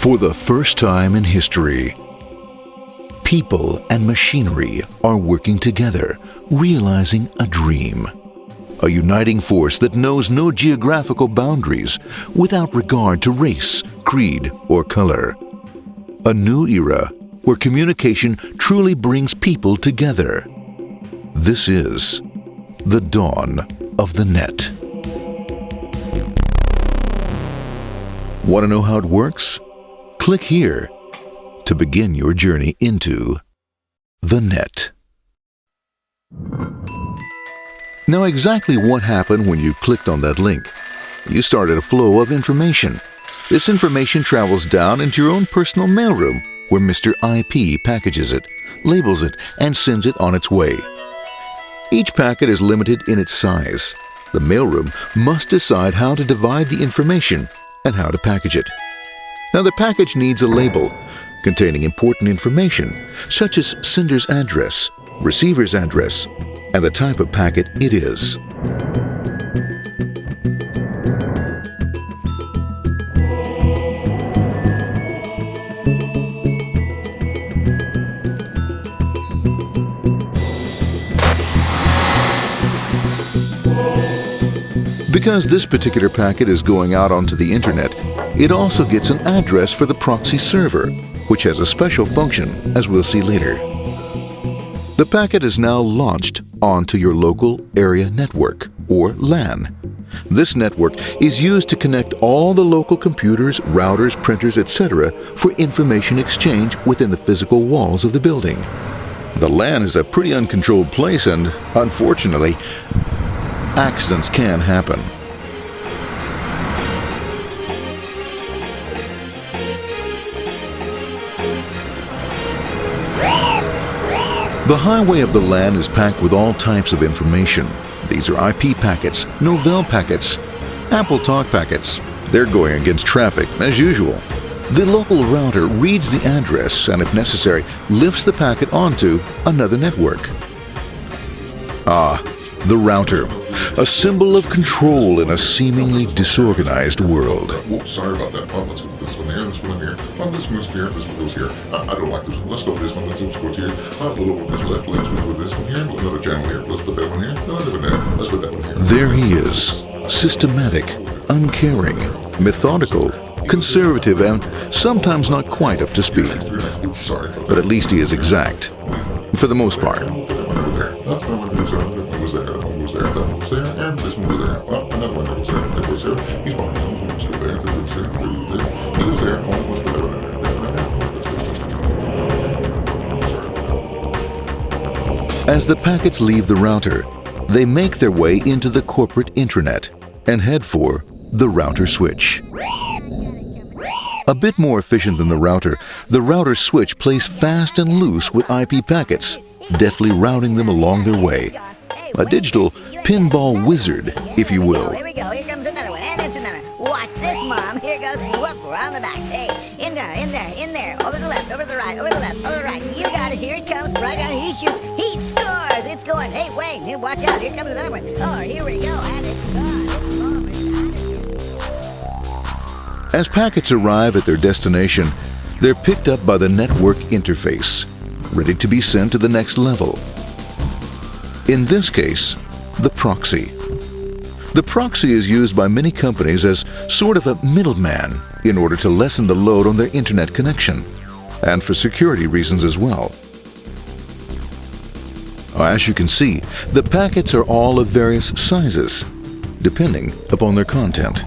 For the first time in history, people and machinery are working together, realizing a dream. A uniting force that knows no geographical boundaries without regard to race, creed, or color. A new era where communication truly brings people together. This is the dawn of the net. Want to know how it works? Click here to begin your journey into the net. Now, exactly what happened when you clicked on that link? You started a flow of information. This information travels down into your own personal mailroom, where Mr. IP packages it, labels it, and sends it on its way. Each packet is limited in its size. The mailroom must decide how to divide the information and how to package it. Now, the package needs a label containing important information, such as sender's address, receiver's address, and the type of packet it is. Because this particular packet is going out onto the internet, it also gets an address for the proxy server, which has a special function, as we'll see later. The packet is now launched onto your local area network, or LAN. This network is used to connect all the local computers, routers, printers, etc. for information exchange within the physical walls of the building. The LAN is a pretty uncontrolled place, and unfortunately, accidents can happen. The highway of the LAN is packed with all types of information. These are IP packets, Novell packets, Apple Talk packets. They're going against traffic, as usual. The local router reads the address and, if necessary, lifts the packet onto another network. The router, a symbol of control in a seemingly disorganized world. Whoops, sorry about that. Let's go with this one here, this one here. This one goes here, this one goes here. I don't like this one. Let's go with this one. Let's go here. A little bit this left. Let's go with this one here. Another channel here. Let's put that one here. Another one there. Let's put that one here. There he is, systematic, uncaring, methodical, conservative, and sometimes not quite up to speed. Sorry. But at least he is exact, for the most part. That's the one that was there. That one was there. That one was there. And this one was there. Oh, another one that was there. That was there. He's behind me. Let's go there. That was there. He was there. Oh, let's put that one there. As the packets leave the router, they make their way into the corporate intranet and head for the router switch. A bit more efficient than the router switch plays fast and loose with IP packets, deftly routing them along their way. A digital pinball wizard, if you will. Here we go. Here comes another one. And it's another. Watch this, Mom. Here goes. Whoop, around the back. Hey, in there. Over the left, over the right, over the left, over the right. You got it. Here it comes. Right down. He shoots. He scores. It's going. Hey, wait. Hey, watch out. Here comes another one. Oh, here we go. And it's gone. As packets arrive at their destination, they're picked up by the network interface, ready to be sent to the next level. In this case, the proxy. The proxy is used by many companies as sort of a middleman in order to lessen the load on their internet connection, and for security reasons as well. As you can see, the packets are all of various sizes, depending upon their content.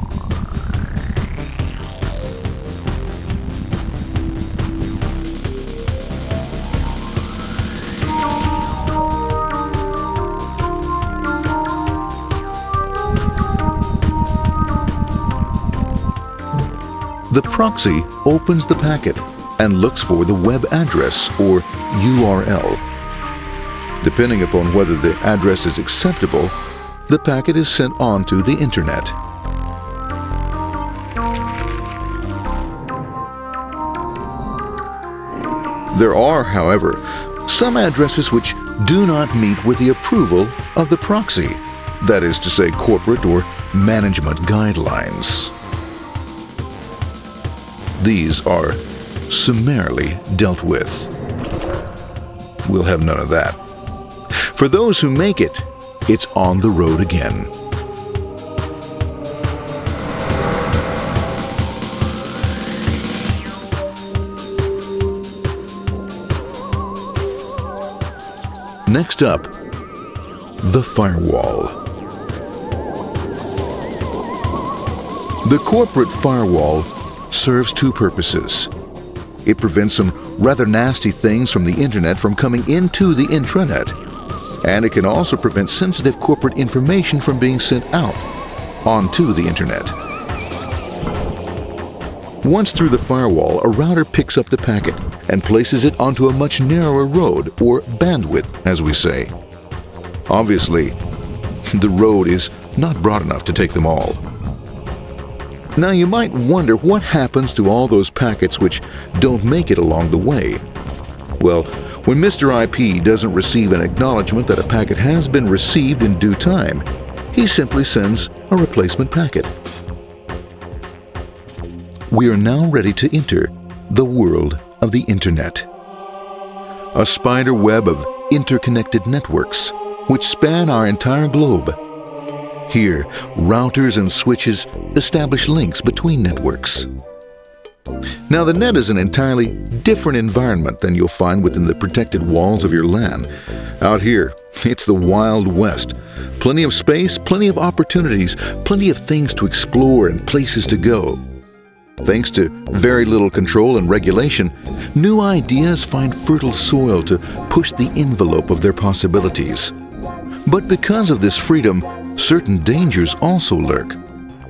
The proxy opens the packet and looks for the web address, or URL. Depending upon whether the address is acceptable, the packet is sent onto the internet. There are, however, some addresses which do not meet with the approval of the proxy, that is to say, corporate or management guidelines. These are summarily dealt with. We'll have none of that. For those who make it, it's on the road again. Next up, the firewall. The corporate firewall serves two purposes. It prevents some rather nasty things from the internet from coming into the intranet, and it can also prevent sensitive corporate information from being sent out onto the internet. Once through the firewall, a router picks up the packet and places it onto a much narrower road, or bandwidth, as we say. Obviously, the road is not broad enough to take them all. Now you might wonder what happens to all those packets which don't make it along the way. Well, when Mr. IP doesn't receive an acknowledgement that a packet has been received in due time, he simply sends a replacement packet. We are now ready to enter the world of the Internet. A spider web of interconnected networks which span our entire globe. Here, routers and switches establish links between networks. Now, the net is an entirely different environment than you'll find within the protected walls of your LAN. Out here, it's the Wild West. Plenty of space, plenty of opportunities, plenty of things to explore and places to go. Thanks to very little control and regulation, new ideas find fertile soil to push the envelope of their possibilities. But because of this freedom, certain dangers also lurk.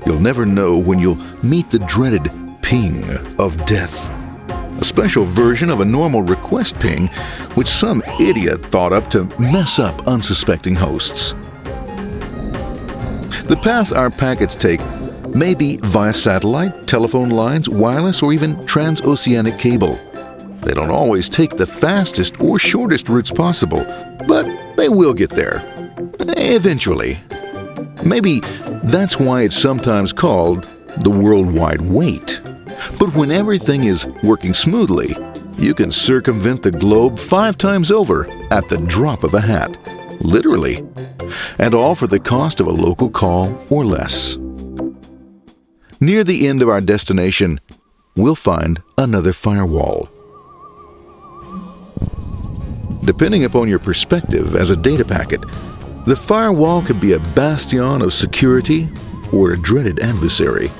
You'll never know when you'll meet the dreaded ping of death. A special version of a normal request ping, which some idiot thought up to mess up unsuspecting hosts. The paths our packets take may be via satellite, telephone lines, wireless, or even transoceanic cable. They don't always take the fastest or shortest routes possible, but they will get there. Eventually. Maybe that's why it's sometimes called the worldwide wait. But when everything is working smoothly, you can circumvent the globe 5 times over at the drop of a hat. Literally. And all for the cost of a local call or less. Near the end of our destination, we'll find another firewall. Depending upon your perspective as a data packet, the firewall could be a bastion of security or a dreaded adversary.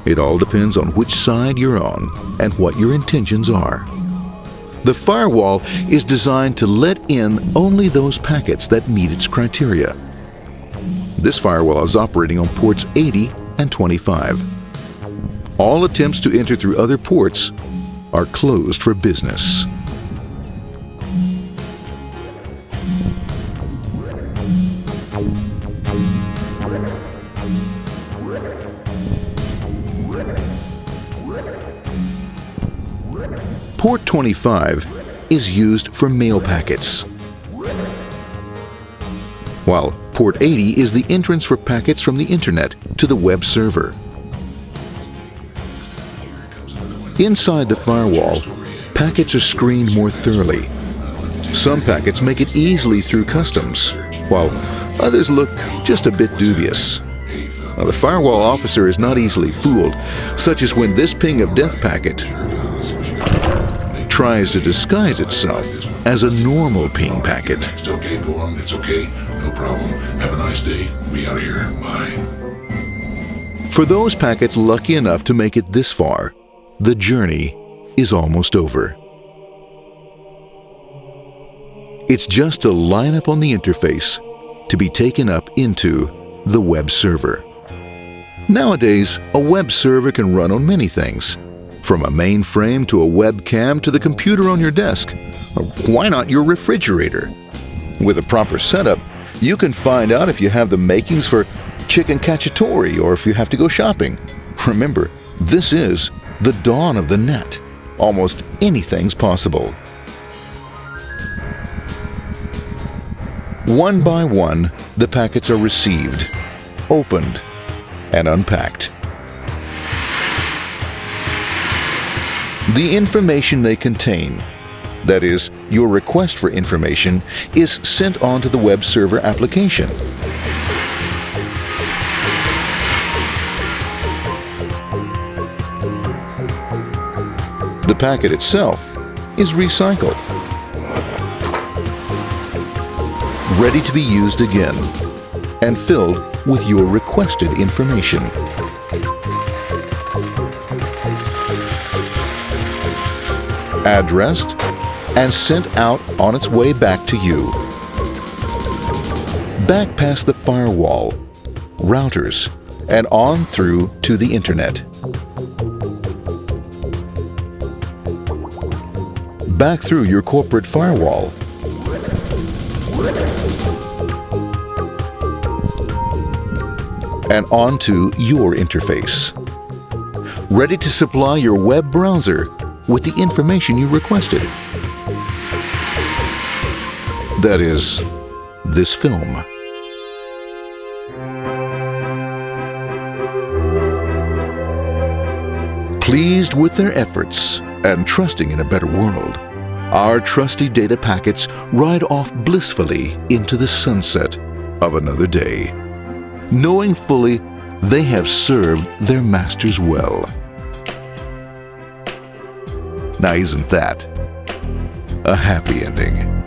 It all depends on which side you're on and what your intentions are. The firewall is designed to let in only those packets that meet its criteria. This firewall is operating on ports 80 and 25. All attempts to enter through other ports are closed for business. Port 25 is used for mail packets, while Port 80 is the entrance for packets from the Internet to the web server. Inside the firewall, packets are screened more thoroughly. Some packets make it easily through customs, while others look just a bit dubious. Now, the firewall officer is not easily fooled, such as when this ping of death packet tries to disguise itself as a normal ping packet. It's okay, go on, it's okay, no problem. Have a nice day, be out of here, bye. For those packets lucky enough to make it this far, the journey is almost over. It's just a lineup on the interface to be taken up into the web server. Nowadays, a web server can run on many things, from a mainframe to a webcam to the computer on your desk, or why not your refrigerator? With a proper setup, you can find out if you have the makings for chicken cacciatore or if you have to go shopping. Remember, this is the dawn of the net. Almost anything's possible. One by one, the packets are received, opened, and unpacked. The information they contain, that is, your request for information, is sent on to the web server application. The packet itself is recycled, ready to be used again, and filled with your requested information. Addressed and sent out on its way back to you. Back past the firewall, routers, and on through to the internet. Back through your corporate firewall. And onto your interface. Ready to supply your web browser with the information you requested. That is, this film. Pleased with their efforts and trusting in a better world, our trusty data packets ride off blissfully into the sunset of another day, knowing fully they have served their masters well. Now, isn't that a happy ending?